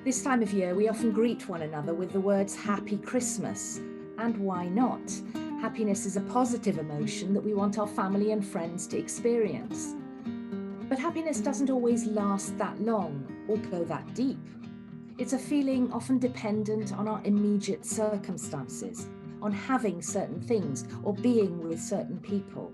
This time of year, we often greet one another with the words Happy Christmas. And why not? Happiness is a positive emotion that we want our family and friends to experience. But happiness doesn't always last that long or go that deep. It's a feeling often dependent on our immediate circumstances, on having certain things or being with certain people.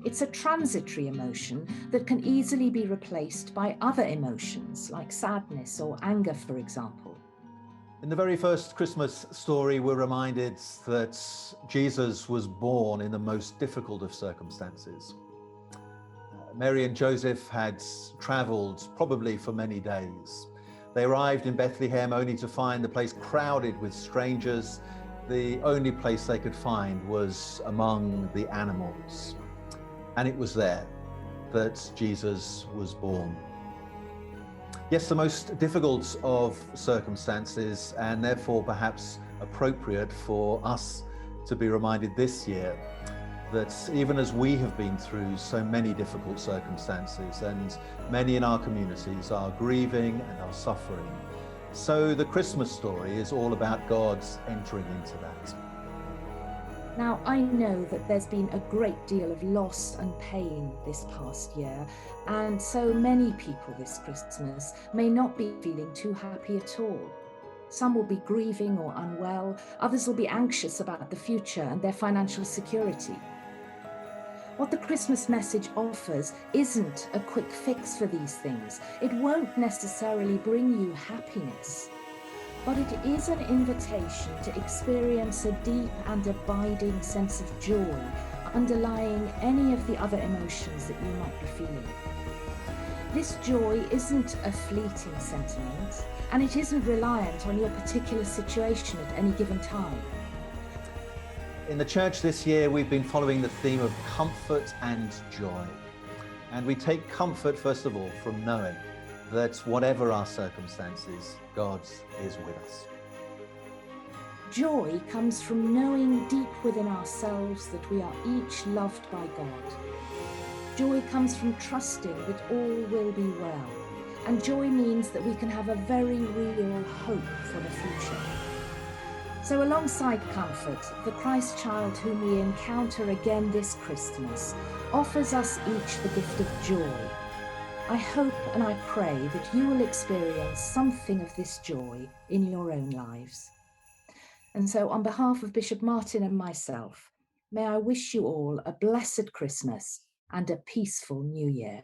It's a transitory emotion that can easily be replaced by other emotions like sadness or anger, for example. In the very first Christmas story, we're reminded that Jesus was born in the most difficult of circumstances. Mary and Joseph had travelled probably for many days. They arrived in Bethlehem only to find the place crowded with strangers. The only place they could find was among the animals. And it was there that Jesus was born. Yes, the most difficult of circumstances, and therefore perhaps appropriate for us to be reminded this year that even as we have been through so many difficult circumstances, and many in our communities are grieving and are suffering, so the Christmas story is all about God's entering into that. Now, I know that there's been a great deal of loss and pain this past year, and so many people this Christmas may not be feeling too happy at all. Some will be grieving or unwell, others will be anxious about the future and their financial security. What the Christmas message offers isn't a quick fix for these things. It won't necessarily bring you happiness. But it is an invitation to experience a deep and abiding sense of joy underlying any of the other emotions that you might be feeling. This joy isn't a fleeting sentiment, and it isn't reliant on your particular situation at any given time. In the church this year, we've been following the theme of comfort and joy. And we take comfort, first of all, from knowing that whatever our circumstances, God is with us. Joy comes from knowing deep within ourselves that we are each loved by God. Joy comes from trusting that all will be well. And joy means that we can have a very real hope for the future. So alongside comfort, the Christ child whom we encounter again this Christmas offers us each the gift of joy. I hope and I pray that you will experience something of this joy in your own lives. And so on behalf of Bishop Martyn and myself, may I wish you all a blessed Christmas and a peaceful New Year.